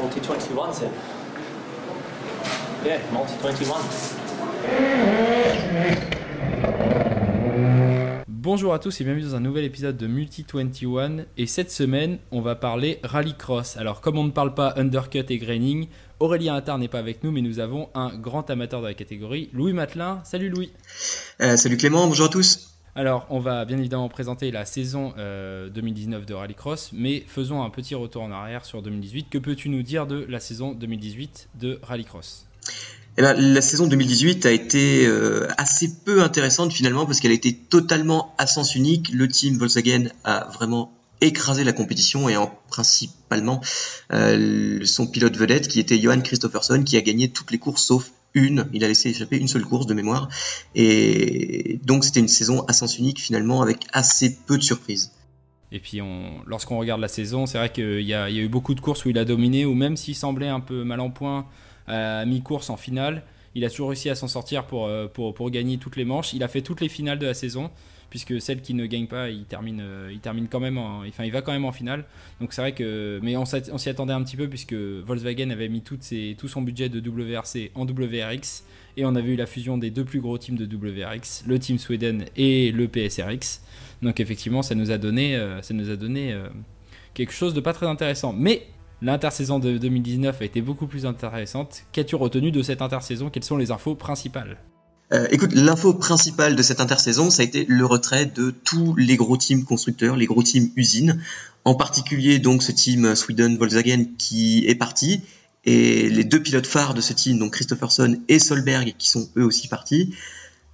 Multi-21, c'est... Yeah, Multi-21. Bonjour à tous et bienvenue dans un nouvel épisode de Multi-21 et cette semaine on va parler rallycross. Alors comme on ne parle pas undercut et graining, Aurélien Attard n'est pas avec nous mais nous avons un grand amateur de la catégorie, Louis Matelin. Salut Louis. Salut Clément, bonjour à tous. Alors on va bien évidemment présenter la saison 2019 de rallycross, mais faisons un petit retour en arrière sur 2018. Que peux-tu nous dire de la saison 2018 de rallycross ? Eh ben, la saison 2018 a été assez peu intéressante finalement parce qu'elle a été totalement à sens unique. Le team Volkswagen a vraiment écrasé la compétition et principalement son pilote vedette qui était Johan Kristoffersson qui a gagné toutes les courses sauf une. Il a laissé échapper une seule course de mémoire et donc c'était une saison à sens unique finalement avec assez peu de surprises. Et puis lorsqu'on regarde la saison, c'est vrai qu'il y a eu beaucoup de courses où il a dominé ou même s'il semblait un peu mal en point à mi-course en finale, il a toujours réussi à s'en sortir pour gagner toutes les manches. Il a fait toutes les finales de la saison, puisque celle qui ne gagne pas, il termine quand même il va quand même en finale. Donc c'est vrai que, mais on s'y attendait un petit peu puisque Volkswagen avait mis tout son budget de WRC en WRX et on avait eu la fusion des deux plus gros teams de WRX, le Team Sweden et le PSRX. Donc effectivement, ça nous a donné quelque chose de pas très intéressant. Mais l'intersaison de 2019 a été beaucoup plus intéressante. Qu'as-tu retenu de cette intersaison ? Quelles sont les infos principales ? Écoute, l'info principale de cette intersaison, ça a été le retrait de tous les gros teams constructeurs, les gros teams usines, en particulier donc ce team Sweden Volkswagen qui est parti, et les deux pilotes phares de ce team, donc Kristoffersson et Solberg, qui sont eux aussi partis.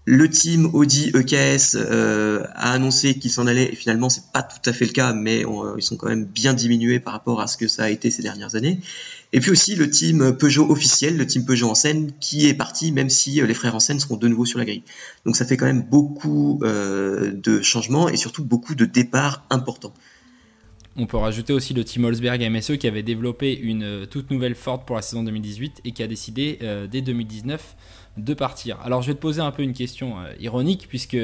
Le team Audi EKS a annoncé qu'il s'en allait et finalement c'est pas tout à fait le cas, mais ils sont quand même bien diminués par rapport à ce que ça a été ces dernières années. Et puis aussi le team Peugeot officiel, le team Peugeot Hansen qui est parti, même si les frères Hansen seront de nouveau sur la grille. Donc ça fait quand même beaucoup de changements et surtout beaucoup de départs importants. On peut rajouter aussi le team Holzberg MSE qui avait développé une toute nouvelle Ford pour la saison 2018 et qui a décidé dès 2019 de partir. Alors je vais te poser un peu une question ironique puisque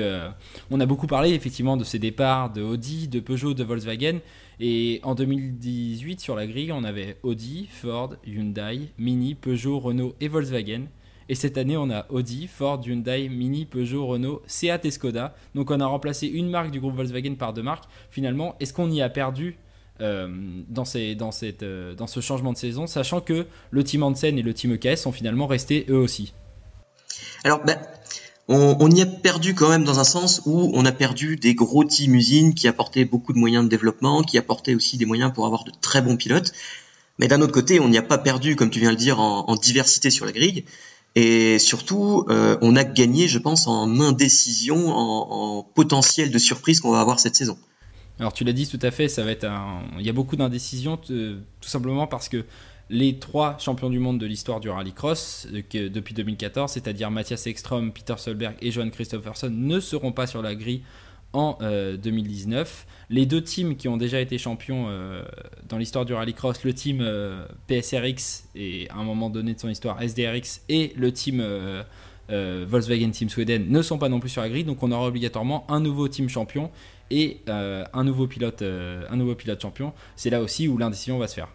on a beaucoup parlé effectivement de ces départs de Audi, de Peugeot, de Volkswagen et en 2018 sur la grille on avait Audi, Ford, Hyundai, Mini, Peugeot, Renault et Volkswagen. Et cette année, on a Audi, Ford, Hyundai, Mini, Peugeot, Renault, Seat et Skoda. Donc on a remplacé une marque du groupe Volkswagen par deux marques. Finalement, est-ce qu'on y a perdu dans ce changement de saison, sachant que le team Hansen et le team EKS sont finalement restés eux aussi ? Alors, on y a perdu quand même dans un sens où on a perdu des gros teams usines qui apportaient beaucoup de moyens de développement, qui apportaient aussi des moyens pour avoir de très bons pilotes. Mais d'un autre côté, on n'y a pas perdu, comme tu viens de le dire, en diversité sur la grille. Et surtout, on a gagné, je pense, en indécision, en potentiel de surprise qu'on va avoir cette saison. Alors tu l'as dit tout à fait, il y a beaucoup d'indécisions, tout simplement parce que les trois champions du monde de l'histoire du rallycross depuis 2014, c'est-à-dire Mathias Ekström, Peter Solberg et Johan Kristoffersson, ne seront pas sur la grille en 2019. Les deux teams qui ont déjà été champions dans l'histoire du rallycross, le team PSRX et à un moment donné de son histoire SDRX et le team Volkswagen Team Sweden ne sont pas non plus sur la grille, donc on aura obligatoirement un nouveau team champion et un nouveau pilote champion. C'est là aussi où l'indécision va se faire.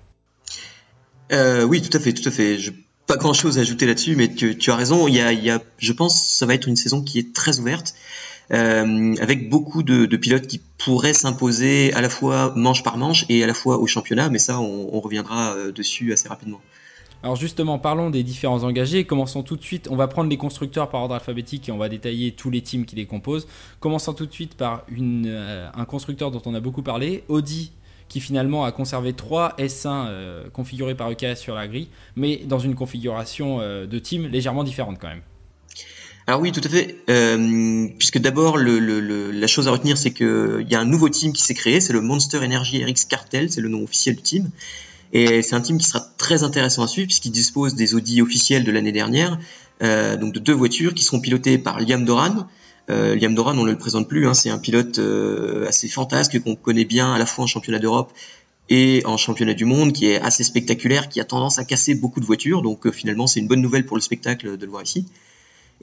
Oui, tout à fait. Pas grand chose à ajouter là-dessus, mais tu as raison. Je pense que ça va être une saison qui est très ouverte. Avec beaucoup de pilotes qui pourraient s'imposer à la fois manche par manche et à la fois au championnat, mais ça on reviendra dessus assez rapidement. Alors justement, parlons des différents engagés. Commençons tout de suite, on va prendre les constructeurs par ordre alphabétique et on va détailler tous les teams qui les composent. Commençons tout de suite par un constructeur dont on a beaucoup parlé, Audi, qui finalement a conservé 3 S1 configurés par EKS sur la grille, mais dans une configuration de team légèrement différente quand même. Alors oui, tout à fait, puisque d'abord la chose à retenir, c'est qu'il y a un nouveau team qui s'est créé, c'est le Monster Energy RX Cartel, c'est le nom officiel du team, et c'est un team qui sera très intéressant à suivre puisqu'il dispose des Audi officiels de l'année dernière, donc de 2 voitures qui seront pilotées par Liam Doran. Liam Doran, on ne le présente plus, c'est un pilote assez fantasque qu'on connaît bien à la fois en championnat d'Europe et en championnat du monde, qui est assez spectaculaire, qui a tendance à casser beaucoup de voitures, donc finalement c'est une bonne nouvelle pour le spectacle de le voir ici.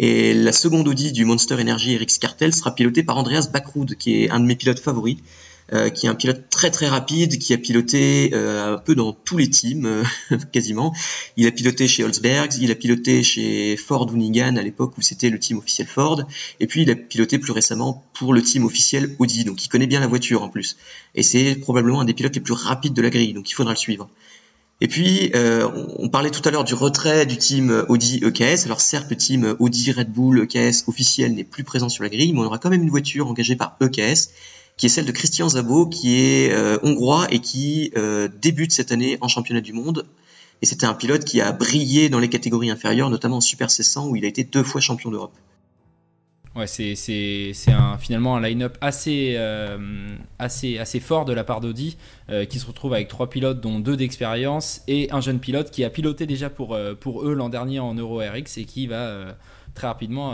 Et la seconde Audi du Monster Energy RX Cartel sera pilotée par Andreas Backrud, qui est un de mes pilotes favoris. qui est un pilote très très rapide, qui a piloté un peu dans tous les teams, quasiment. Il a piloté chez Holzbergs, il a piloté chez Ford Hoonigan à l'époque où c'était le team officiel Ford, et puis il a piloté plus récemment pour le team officiel Audi, donc il connaît bien la voiture en plus. Et c'est probablement un des pilotes les plus rapides de la grille, donc il faudra le suivre. Et puis, on parlait tout à l'heure du retrait du team Audi EKS. Alors certes, le team Audi Red Bull EKS officiel n'est plus présent sur la grille, mais on aura quand même une voiture engagée par EKS, qui est celle de Christian Szabo, qui est hongrois et qui débute cette année en championnat du monde. Et c'était un pilote qui a brillé dans les catégories inférieures, notamment en Super 1600, où il a été 2 fois champion d'Europe. Ouais, c'est finalement un line-up assez fort de la part d'Audi, qui se retrouve avec 3 pilotes dont 2 d'expérience et un jeune pilote qui a piloté déjà pour eux l'an dernier en Euro RX et qui va très rapidement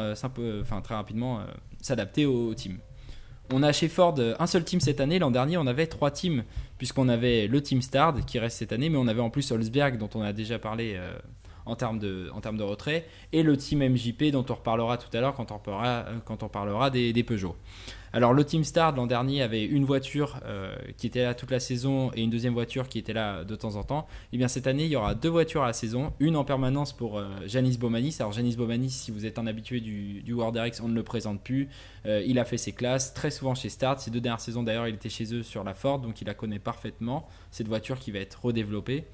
s'adapter au team. On a chez Ford un seul team cette année. L'an dernier, on avait 3 teams, puisqu'on avait le team Stard qui reste cette année, mais on avait en plus Holzberg dont on a déjà parlé en termes de retrait, et le team MJP dont on reparlera tout à l'heure quand on parlera des Peugeot. Alors le team Stard l'an dernier avait une voiture qui était là toute la saison et une deuxième voiture qui était là de temps en temps. Et bien cette année il y aura 2 voitures à la saison, une en permanence pour Janis Baumanis. Alors Janis Baumanis, si vous êtes un habitué du World RX, on ne le présente plus. Il a fait ses classes très souvent chez Stard. Ces 2 dernières saisons d'ailleurs il était chez eux sur la Ford, donc il la connaît parfaitement. Cette voiture qui va être redéveloppée.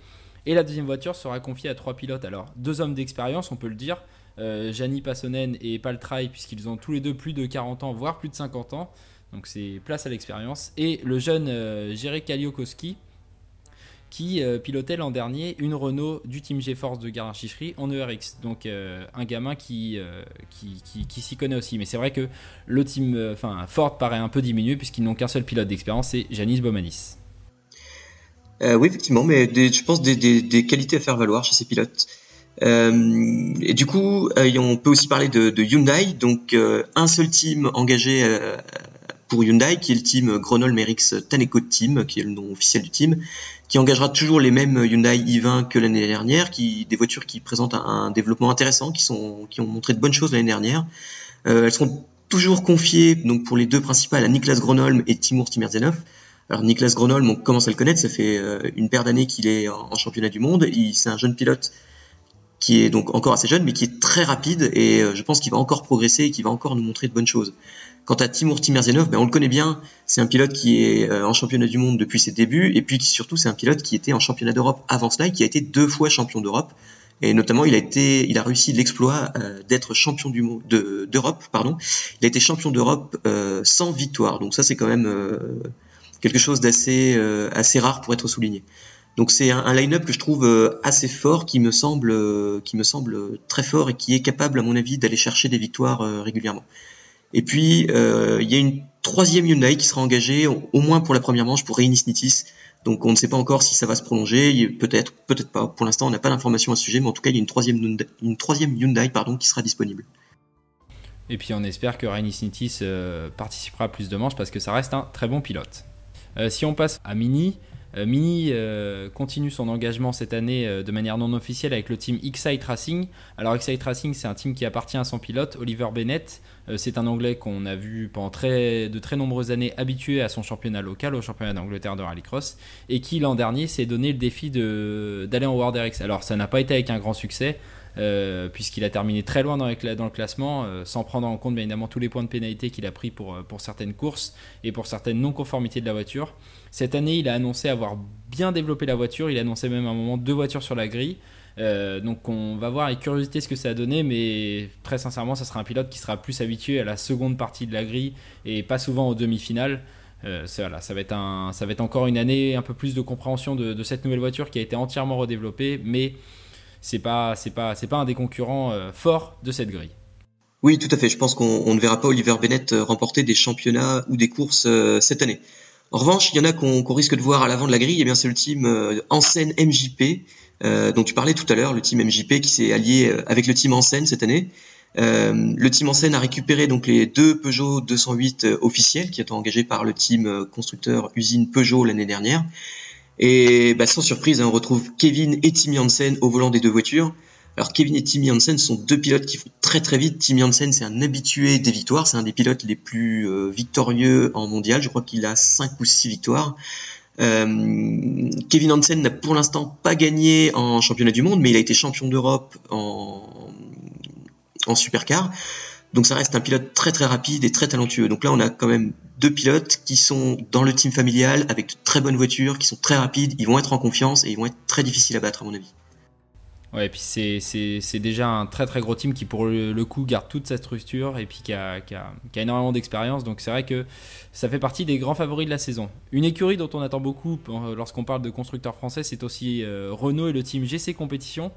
Et la deuxième voiture sera confiée à 3 pilotes. Alors 2 hommes d'expérience, on peut le dire, Jani Passonen et Paltrai, puisqu'ils ont tous les deux plus de 40 ans, voire plus de 50 ans. Donc c'est place à l'expérience. Et le jeune Jere Kaliokowski, qui pilotait l'an dernier une Renault du team GeForce de Garrin-Chichery en ERX. Donc un gamin qui s'y connaît aussi. Mais c'est vrai que le team Ford paraît un peu diminué, puisqu'ils n'ont qu'un seul pilote d'expérience, c'est Janis Baumanis. Oui, effectivement, mais je pense des qualités à faire valoir chez ces pilotes. Et du coup, on peut aussi parler de Hyundai. Donc, un seul team engagé pour Hyundai, qui est le team Grenoble-Merix Taneco Team, qui est le nom officiel du team, qui engagera toujours les mêmes Hyundai i20 que l'année dernière, des voitures qui présentent un développement intéressant, qui ont montré de bonnes choses l'année dernière. Elles seront toujours confiées, donc pour les 2 principales, à Niklas Gronholm et Timur Timerzenov. Alors Niklas Gronholm, on commence à le connaître, ça fait une paire d'années qu'il est en championnat du monde. C'est un jeune pilote qui est donc encore assez jeune, mais qui est très rapide, et je pense qu'il va encore progresser et qu'il va encore nous montrer de bonnes choses. Quant à Timur Timerzenov, on le connaît bien, c'est un pilote qui est en championnat du monde depuis ses débuts, et puis surtout c'est un pilote qui était en championnat d'Europe avant cela, et qui a été 2 fois champion d'Europe. Et notamment, il a réussi l'exploit d'être champion d'Europe. Il a été champion d'Europe sans victoire. Donc ça, c'est quand même quelque chose d'assez rare pour être souligné. Donc c'est un line-up que je trouve assez fort, qui me semble très fort et qui est capable, à mon avis, d'aller chercher des victoires régulièrement. Et puis il y a une 3e Hyundai qui sera engagée au moins pour la première manche pour Reinis Nitis. Donc on ne sait pas encore si ça va se prolonger, peut-être pas. Pour l'instant, on n'a pas d'informations à ce sujet, mais en tout cas, il y a une troisième Hyundai qui sera disponible. Et puis on espère que Reinis Nitis participera à plus de manches, parce que ça reste un très bon pilote. Si on passe à Mini, Mini continue son engagement cette année de manière non officielle avec le team Excite Racing. Alors Excite Racing, c'est un team qui appartient à son pilote Oliver Bennett. C'est un Anglais qu'on a vu pendant de très nombreuses années habitué à son championnat local, au championnat d'Angleterre de rallycross, et qui l'an dernier s'est donné le défi d'aller en World RX. Alors ça n'a pas été avec un grand succès, puisqu'il a terminé très loin dans le classement, sans prendre en compte bien évidemment tous les points de pénalité qu'il a pris pour certaines courses et pour certaines non-conformités de la voiture. Cette année, il a annoncé avoir bien développé la voiture. Il a annoncé même à un moment 2 voitures sur la grille. Donc on va voir avec curiosité ce que ça a donné, mais très sincèrement, ça sera un pilote qui sera plus habitué à la seconde partie de la grille et pas souvent aux demi-finales. Ça va être encore une année un peu plus de compréhension de cette nouvelle voiture qui a été entièrement redéveloppée, mais c'est pas un des concurrents forts de cette grille. Oui, tout à fait. Je pense qu'on ne verra pas Oliver Bennett remporter des championnats ou des courses cette année. En revanche, il y en a qu'on risque de voir à l'avant de la grille. Eh bien, c'est le team Hansen MJP, dont tu parlais tout à l'heure, le team MJP qui s'est allié avec le team Hansen cette année. Le team Hansen a récupéré donc les 2 Peugeot 208 officiels qui étaient engagés par le team constructeur usine Peugeot l'année dernière. Et sans surprise, on retrouve Kevin et Timmy Hansen au volant des 2 voitures. Alors Kevin et Timmy Hansen sont deux pilotes qui vont très très vite. Timmy Hansen, c'est un habitué des victoires, c'est un des pilotes les plus victorieux en mondial. Je crois qu'il a 5 ou 6 victoires. Kevin Hansen n'a pour l'instant pas gagné en championnat du monde, mais il a été champion d'Europe en supercar. Donc ça reste un pilote très très rapide et très talentueux. Donc là on a quand même deux pilotes qui sont dans le team familial avec de très bonnes voitures, qui sont très rapides, ils vont être en confiance et ils vont être très difficiles à battre à mon avis. Ouais, et puis c'est déjà un très très gros team qui pour le coup garde toute sa structure et puis qui a énormément d'expérience. Donc c'est vrai que ça fait partie des grands favoris de la saison. Une écurie dont on attend beaucoup lorsqu'on parle de constructeurs français, c'est aussi Renault et le team GC Compétition.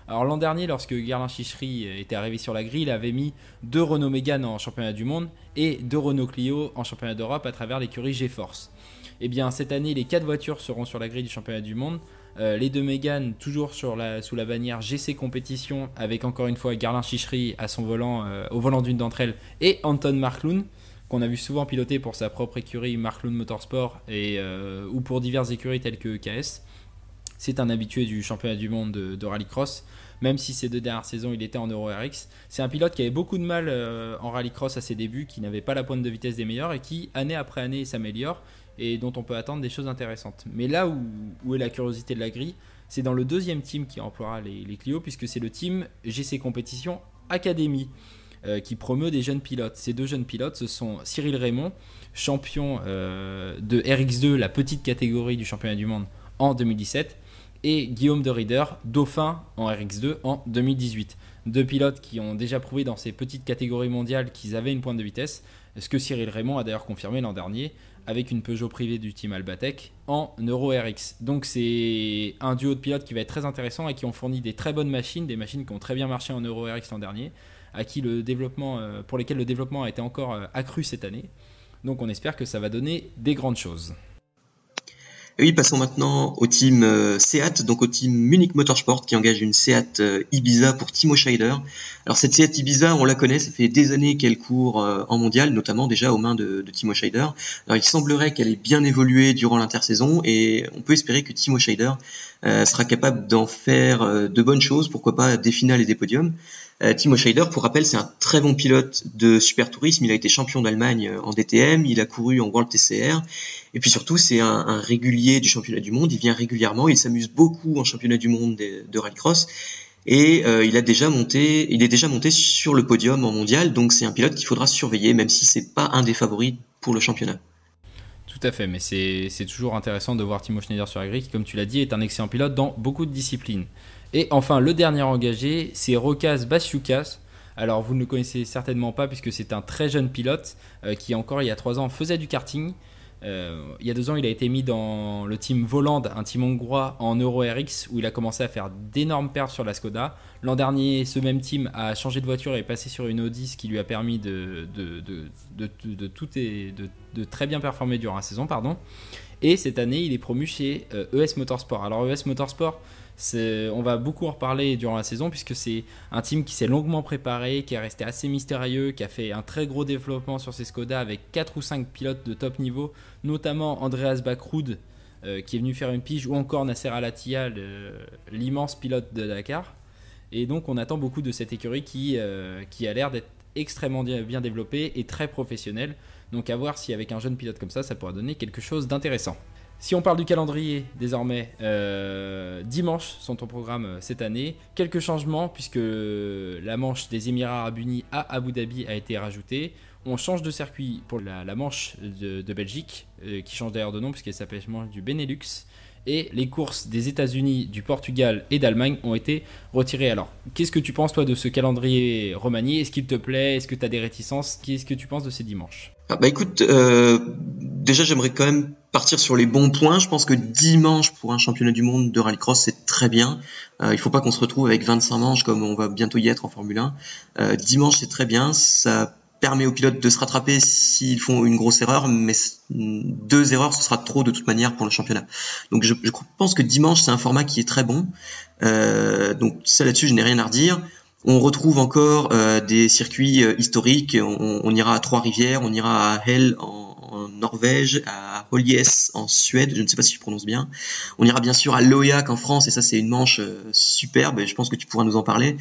Alors l'an dernier, lorsque Guerlain Chichery était arrivé sur la grille, il avait mis 2 Renault Mégane en championnat du monde et 2 Renault Clio en championnat d'Europe à travers l'écurie GeForce. Et bien cette année, les 4 voitures seront sur la grille du championnat du monde. Les 2 Mégane toujours sous la bannière GC Compétition avec encore une fois Guerlain Chichery à son volant, au volant d'une d'entre elles, et Anton Markloun qu'on a vu souvent piloter pour sa propre écurie Markloun Motorsport ou pour diverses écuries telles que KS. C'est un habitué du championnat du monde de rallycross, même si ces 2 dernières saisons il était en Euro RX. C'est un pilote qui avait beaucoup de mal en rallycross à ses débuts, qui n'avait pas la pointe de vitesse des meilleurs et qui année après année s'améliore et dont on peut attendre des choses intéressantes. Mais là où est la curiosité de la grille, c'est dans le deuxième team qui emploiera les Clio, puisque c'est le team GC Compétition Academy qui promeut des jeunes pilotes. Ces 2 jeunes pilotes, ce sont Cyril Raymond, champion de RX2, la petite catégorie du championnat du monde en 2017, et Guillaume de Rieder, dauphin en RX2 en 2018. 2 pilotes qui ont déjà prouvé dans ces petites catégories mondiales qu'ils avaient une pointe de vitesse, ce que Cyril Raymond a d'ailleurs confirmé l'an dernier avec une Peugeot privée du team Albatec en Euro RX. Donc c'est un duo de pilotes qui va être très intéressant et qui ont fourni des très bonnes machines, des machines qui ont très bien marché en Euro RX l'an dernier, pour lesquelles le développement a été encore accru cette année. Donc on espère que ça va donner des grandes choses. Et oui, passons maintenant au team Seat, donc au team Munich Motorsport qui engage une Seat Ibiza pour Timo Scheider. Alors cette Seat Ibiza, on la connaît, ça fait des années qu'elle court en mondial, notamment déjà aux mains de Timo Scheider. Alors il semblerait qu'elle ait bien évolué durant l'intersaison et on peut espérer que Timo Scheider sera capable d'en faire de bonnes choses, pourquoi pas des finales et des podiums. Timo Scheider, pour rappel, c'est un très bon pilote de super tourisme. Il a été champion d'Allemagne en DTM, il a couru en World TCR. Et puis surtout, c'est un régulier du championnat du monde. Il vient régulièrement, il s'amuse beaucoup en championnat du monde de rallycross. Et il est déjà monté sur le podium en mondial. Donc c'est un pilote qu'il faudra surveiller, même si c'est pas un des favoris pour le championnat. Tout à fait, mais c'est toujours intéressant de voir Timo Scheider sur la grille qui, comme tu l'as dit, est un excellent pilote dans beaucoup de disciplines. Et enfin, le dernier engagé, c'est Rokas Basiukas. Alors, vous ne le connaissez certainement pas puisque c'est un très jeune pilote qui, encore il y a 3 ans, faisait du karting. Il y a 2 ans, il a été mis dans le team Voland, un team hongrois en Euro RX où il a commencé à faire d'énormes perfs sur la Skoda. L'an dernier, ce même team a changé de voiture et est passé sur une Audi, ce qui lui a permis de très bien performer durant la saison. Et cette année, il est promu chez ES Motorsport. Alors ES Motorsport, on va beaucoup en reparler durant la saison puisque c'est un team qui s'est longuement préparé, qui est resté assez mystérieux, qui a fait un très gros développement sur ses Skoda avec 4 ou 5 pilotes de top niveau, notamment Andreas Backrud qui est venu faire une pige, ou encore Nasser Al-Attiyah, l'immense pilote de Dakar. Et donc on attend beaucoup de cette écurie qui a l'air d'être extrêmement bien développée et très professionnelle. Donc à voir si avec un jeune pilote comme ça pourra donner quelque chose d'intéressant. Si on parle du calendrier, désormais, dimanche sont au programme cette année. Quelques changements puisque la manche des Émirats Arabes Unis à Abu Dhabi a été rajoutée. On change de circuit pour la manche de Belgique, qui change d'ailleurs de nom puisqu'elle s'appelle manche du Benelux. Et les courses des États-Unis, du Portugal et d'Allemagne ont été retirées. Alors, qu'est-ce que tu penses toi de ce calendrier remanié ? Est-ce qu'il te plaît ? Est-ce que tu as des réticences ? Qu'est-ce que tu penses de ces dimanches ? Écoute, déjà j'aimerais quand même partir sur les bons points. Je pense que dimanche pour un championnat du monde de rallycross c'est très bien. Il faut pas qu'on se retrouve avec 25 manches comme on va bientôt y être en Formule 1. Dimanche c'est très bien, ça permet aux pilotes de se rattraper s'ils font une grosse erreur, mais 2 erreurs ce sera trop de toute manière pour le championnat. Donc je pense que dimanche c'est un format qui est très bon. Donc ça là-dessus je n'ai rien à redire. On retrouve encore des circuits historiques. On ira à Trois-Rivières, on ira à Hell en Norvège, à Holies en Suède, je ne sais pas si je prononce bien. On ira bien sûr à Loyac en France, et ça c'est une manche superbe, et je pense que tu pourras nous en parler.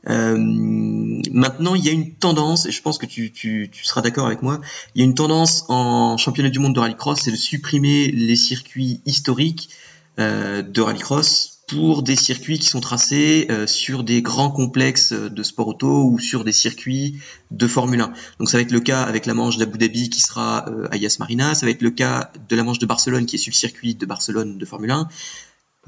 Maintenant, il y a une tendance, et je pense que tu seras d'accord avec moi, il y a une tendance en championnat du monde de rallycross, c'est de supprimer les circuits historiques de rallycross pour des circuits qui sont tracés sur des grands complexes de sport auto ou sur des circuits de Formule 1. Donc ça va être le cas avec la manche d'Abu Dhabi qui sera à Yas Marina, ça va être le cas de la manche de Barcelone qui est sur le circuit de Barcelone de Formule 1.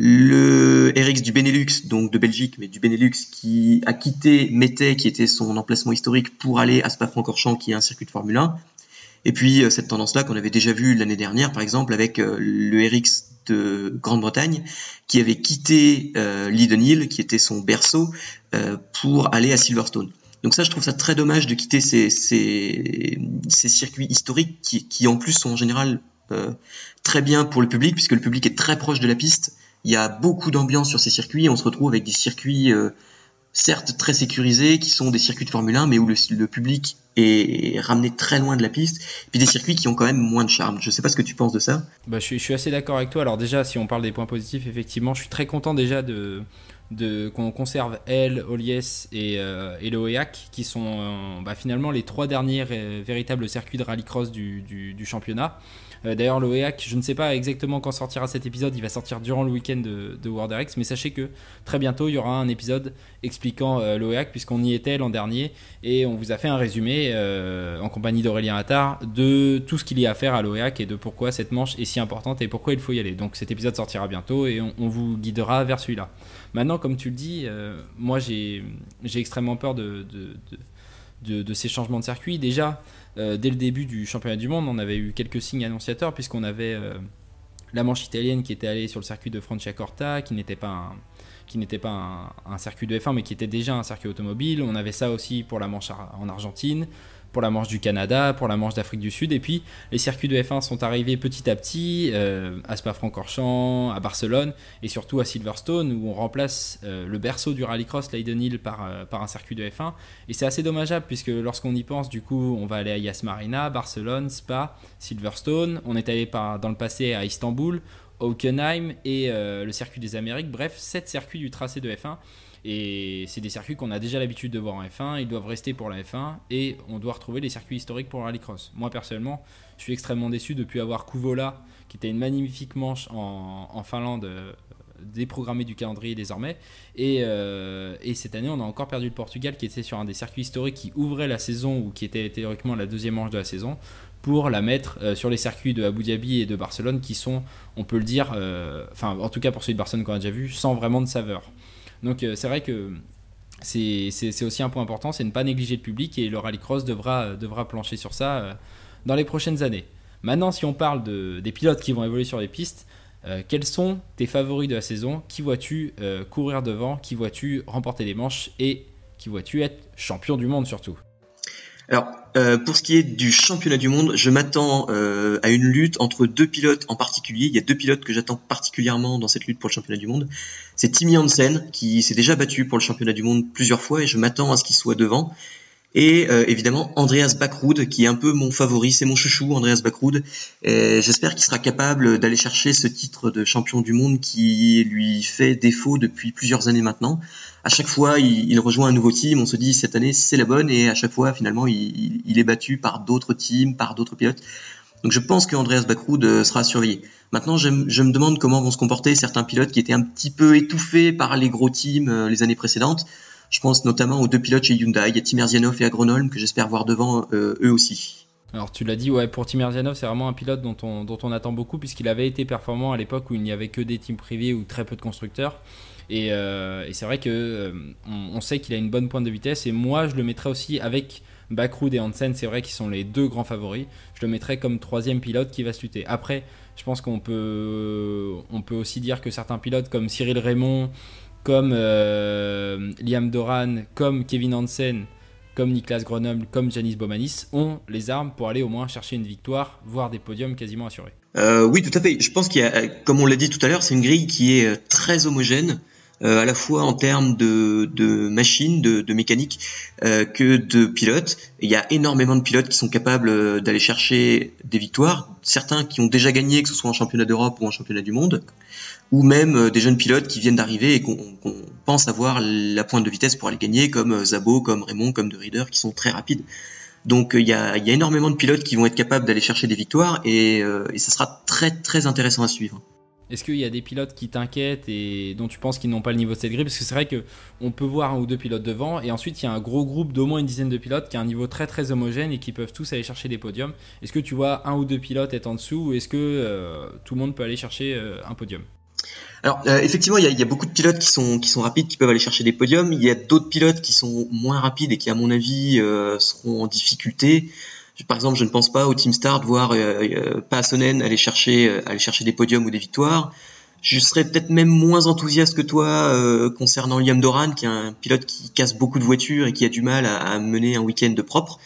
Le RX du Benelux, donc de Belgique, mais du Benelux, qui a quitté Mettey, qui était son emplacement historique, pour aller à Spa-Francorchamps, qui est un circuit de Formule 1. Et puis cette tendance-là qu'on avait déjà vue l'année dernière, par exemple, avec le RX de Grande-Bretagne, qui avait quitté Leiden Hill, qui était son berceau, pour aller à Silverstone. Donc ça, je trouve ça très dommage de quitter ces circuits historiques qui en plus sont en général très bien pour le public, puisque le public est très proche de la piste. Il y a beaucoup d'ambiance sur ces circuits, et on se retrouve avec des circuits certes très sécurisés, qui sont des circuits de Formule 1, mais où le public est ramené très loin de la piste, et puis des circuits qui ont quand même moins de charme. Je sais pas ce que tu penses de ça. Bah, je suis assez d'accord avec toi. Alors déjà, si on parle des points positifs, effectivement, je suis très content déjà qu'on conserve Holies et Loyac, qui sont finalement les 3 derniers véritables circuits de rallycross du championnat. D'ailleurs, Loyac, je ne sais pas exactement quand sortira cet épisode, il va sortir durant le week-end de World RX, mais sachez que très bientôt il y aura un épisode expliquant Loyac, puisqu'on y était l'an dernier et on vous a fait un résumé en compagnie d'Aurélien Attard de tout ce qu'il y a à faire à Loyac et de pourquoi cette manche est si importante et pourquoi il faut y aller. Donc cet épisode sortira bientôt et on vous guidera vers celui-là. Maintenant, comme tu le dis, moi j'ai extrêmement peur de ces changements de circuit. Déjà, dès le début du championnat du monde, on avait eu quelques signes annonciateurs, puisqu'on avait la manche italienne qui était allée sur le circuit de Franciacorta, qui n'était pas un circuit de F1, mais qui était déjà un circuit automobile. On avait ça aussi pour la manche en Argentine, pour la manche du Canada, pour la manche d'Afrique du Sud. Et puis les circuits de F1 sont arrivés petit à petit à Spa-Francorchamps, à Barcelone et surtout à Silverstone, où on remplace le berceau du rallycross, Leiden Hill, par un circuit de F1. Et c'est assez dommageable, puisque lorsqu'on y pense, du coup, on va aller à Yas Marina, Barcelone, Spa, Silverstone. On est allé dans le passé à Istanbul, Hockenheim et le circuit des Amériques. Bref, 7 circuits du tracé de F1. Et c'est des circuits qu'on a déjà l'habitude de voir en F1, ils doivent rester pour la F1 et on doit retrouver les circuits historiques pour le rallycross. Moi personnellement, je suis extrêmement déçu depuis avoir Kouvola, qui était une magnifique manche en Finlande, déprogrammée du calendrier désormais. Et cette année, on a encore perdu le Portugal, qui était sur un des circuits historiques qui ouvrait la saison, ou qui était théoriquement la deuxième manche de la saison, pour la mettre sur les circuits de Abu Dhabi et de Barcelone, qui sont, on peut le dire, en tout cas pour celui de Barcelone qu'on a déjà vu, sans vraiment de saveur. Donc c'est vrai que c'est aussi un point important, c'est ne pas négliger le public, et le rallycross devra plancher sur ça dans les prochaines années. Maintenant, si on parle des pilotes qui vont évoluer sur les pistes, quels sont tes favoris de la saison? Qui vois-tu courir devant? Qui vois-tu remporter les manches? Et qui vois-tu être champion du monde surtout? Alors, pour ce qui est du championnat du monde, je m'attends à une lutte entre 2 pilotes en particulier. Il y a 2 pilotes que j'attends particulièrement dans cette lutte pour le championnat du monde. C'est Timmy Hansen, qui s'est déjà battu pour le championnat du monde plusieurs fois, et je m'attends à ce qu'il soit devant. Et évidemment Andreas Backrud, qui est un peu mon favori, c'est mon chouchou, Andreas Backrud. J'espère qu'il sera capable d'aller chercher ce titre de champion du monde qui lui fait défaut depuis plusieurs années maintenant. À chaque fois, il rejoint un nouveau team, on se dit cette année c'est la bonne, et à chaque fois finalement il est battu par d'autres teams, par d'autres pilotes. Donc je pense que Andreas Backrud sera surveillé. Maintenant, je me demande comment vont se comporter certains pilotes qui étaient un petit peu étouffés par les gros teams les années précédentes. Je pense notamment aux 2 pilotes chez Hyundai, il y a Tim Erzianov et Agronholm, que j'espère voir devant eux aussi. Alors tu l'as dit, ouais, pour Tim Erzianov, c'est vraiment un pilote dont on attend beaucoup, puisqu'il avait été performant à l'époque où il n'y avait que des teams privés ou très peu de constructeurs. Et c'est vrai que on sait qu'il a une bonne pointe de vitesse, et moi je le mettrais aussi avec Backrud et Hansen, c'est vrai qu'ils sont les 2 grands favoris. Je le mettrais comme 3e pilote qui va se lutter. Après, je pense qu'on peut aussi dire que certains pilotes comme Cyril Raymond, comme Liam Doran, comme Kevin Hansen, comme Niklas Grönholm, comme Janis Baumanis, ont les armes pour aller au moins chercher une victoire, voire des podiums quasiment assurés. Oui, tout à fait. Je pense qu'il y a, comme on l'a dit tout à l'heure, c'est une grille qui est très homogène. à la fois en termes de machines, de mécanique, que de pilotes. Et il y a énormément de pilotes qui sont capables d'aller chercher des victoires, certains qui ont déjà gagné, que ce soit en championnat d'Europe ou en championnat du monde, ou même des jeunes pilotes qui viennent d'arriver et qu'on pense avoir la pointe de vitesse pour aller gagner, comme Szabo, comme Raymond, comme De Ridder, qui sont très rapides. Donc il y a énormément de pilotes qui vont être capables d'aller chercher des victoires et ça sera très très intéressant à suivre. Est-ce qu'il y a des pilotes qui t'inquiètent et dont tu penses qu'ils n'ont pas le niveau de cette grille? Parce que c'est vrai qu'on peut voir un ou deux pilotes devant et ensuite il y a un gros groupe d'au moins une dizaine de pilotes qui a un niveau très très homogène et qui peuvent tous aller chercher des podiums. Est-ce que tu vois un ou deux pilotes être en dessous ou est-ce que tout le monde peut aller chercher un podium? Alors effectivement, il y a beaucoup de pilotes qui sont rapides, qui peuvent aller chercher des podiums. Il y a d'autres pilotes qui sont moins rapides et qui, à mon avis, seront en difficulté. Par exemple, je ne pense pas au Team Star de voir Paassonen aller chercher des podiums ou des victoires. Je serais peut-être même moins enthousiaste que toi concernant Liam Doran, qui est un pilote qui casse beaucoup de voitures et qui a du mal à mener un week-end de propre.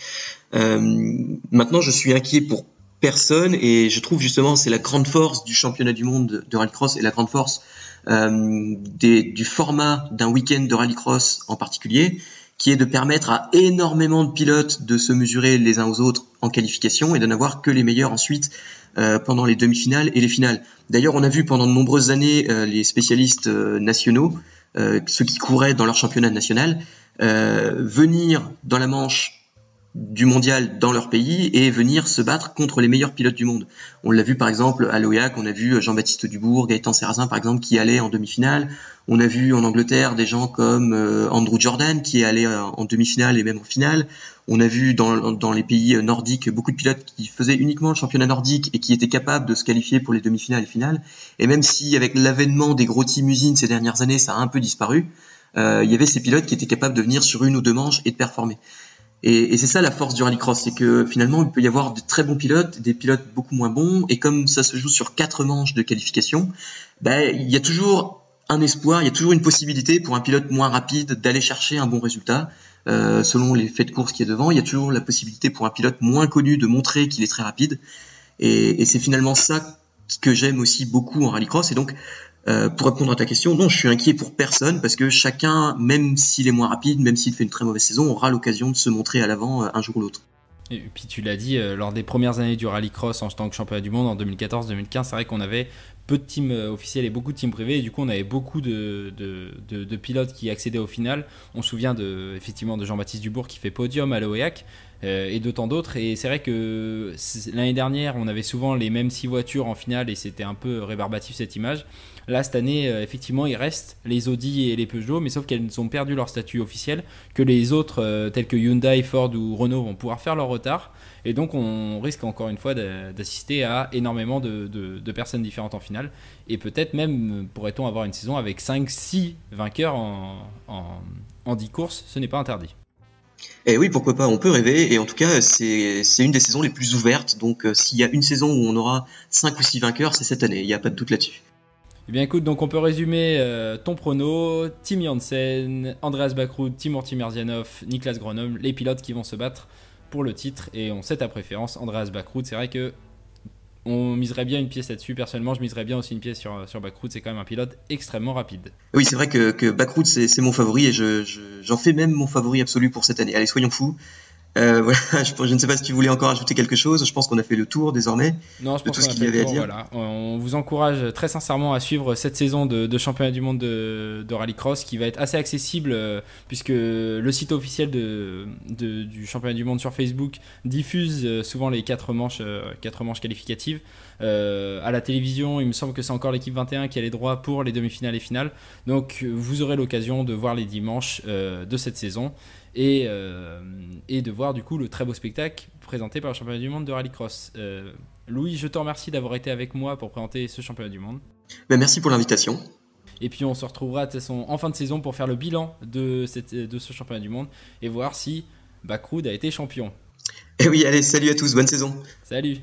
Maintenant, je suis inquiet pour personne et je trouve justement c'est la grande force du championnat du monde de rallycross et la grande force du format d'un week-end de rallycross en particulier, qui est de permettre à énormément de pilotes de se mesurer les uns aux autres en qualification et de n'avoir que les meilleurs ensuite pendant les demi-finales et les finales. D'ailleurs, on a vu pendant de nombreuses années les spécialistes nationaux, ceux qui couraient dans leur championnat national, venir dans la manche du mondial dans leur pays et venir se battre contre les meilleurs pilotes du monde. On l'a vu par exemple à l'Oyac, on a vu Jean-Baptiste Dubourg, Gaëtan Serrazin par exemple qui allaient en demi-finale. On a vu en Angleterre des gens comme Andrew Jordan qui allaient en demi-finale et même en finale. On a vu dans les pays nordiques beaucoup de pilotes qui faisaient uniquement le championnat nordique et qui étaient capables de se qualifier pour les demi-finales et finales. Et même si avec l'avènement des gros team usines ces dernières années ça a un peu disparu, il y avait ces pilotes qui étaient capables de venir sur une ou deux manches et de performer. Et c'est ça la force du rallycross, c'est que finalement il peut y avoir de très bons pilotes, des pilotes beaucoup moins bons, et comme ça se joue sur 4 manches de qualification, il y a toujours un espoir, il y a toujours une possibilité pour un pilote moins rapide d'aller chercher un bon résultat. Selon les faits de course qui est devant, il y a toujours la possibilité pour un pilote moins connu de montrer qu'il est très rapide. Et c'est finalement ça que j'aime aussi beaucoup en rallycross. Et donc, pour répondre à ta question, non, je suis inquiet pour personne parce que chacun, même s'il est moins rapide, même s'il fait une très mauvaise saison, aura l'occasion de se montrer à l'avant un jour ou l'autre. Et puis tu l'as dit, lors des premières années du rallycross en tant que championnat du monde en 2014-2015, c'est vrai qu'on avait peu de teams officiels et beaucoup de teams privés et du coup on avait beaucoup de pilotes qui accédaient au final. On se souvient effectivement de Jean-Baptiste Dubourg qui fait podium à l'Oyac et de tant d'autres, et c'est vrai que l'année dernière on avait souvent les mêmes 6 voitures en finale et c'était un peu rébarbatif cette image. Là cette année effectivement il reste les Audi et les Peugeot, mais sauf qu'elles ont perdu leur statut officiel, que les autres tels que Hyundai, Ford ou Renault vont pouvoir faire leur retard, et donc on risque encore une fois d'assister à énormément de personnes différentes en finale, et peut-être même pourrait-on avoir une saison avec 5-6 vainqueurs en 10 courses, ce n'est pas interdit. Et oui, pourquoi pas, on peut rêver, et en tout cas c'est une des saisons les plus ouvertes, donc s'il y a une saison où on aura 5 ou 6 vainqueurs, c'est cette année, il n'y a pas de doute là-dessus. Eh bien écoute, donc on peut résumer ton prono: Tim Janssen, Andreas Bakroud, Timur Timerzianov, Niklas Gronholm, les pilotes qui vont se battre pour le titre, et on sait ta préférence, Andreas Bakroud. C'est vrai que on miserait bien une pièce là-dessus. Personnellement, je miserais bien aussi une pièce sur Bakroud. C'est quand même un pilote extrêmement rapide. Oui, c'est vrai que Bakroud c'est mon favori, et j'en fais même mon favori absolu pour cette année. Allez, soyons fous. Voilà, je ne sais pas si tu voulais encore ajouter quelque chose. Je pense qu'on a fait le tour désormais de tout ce qu'il y avait à dire. Voilà. On vous encourage très sincèrement à suivre cette saison de championnat du monde de rallycross qui va être assez accessible puisque le site officiel du championnat du monde sur Facebook diffuse souvent les 4 manches qualificatives. À la télévision, il me semble que c'est encore l'équipe 21 qui a les droits pour les demi-finales et finales. Donc vous aurez l'occasion de voir les 10 manches de cette saison. Et de voir du coup le très beau spectacle présenté par le championnat du monde de rallycross. Louis, je te remercie d'avoir été avec moi pour présenter ce championnat du monde. Merci pour l'invitation. Et puis on se retrouvera de toute façon en fin de saison pour faire le bilan de ce championnat du monde et voir si Bakroud a été champion. Et oui, allez, salut à tous, bonne saison. Salut.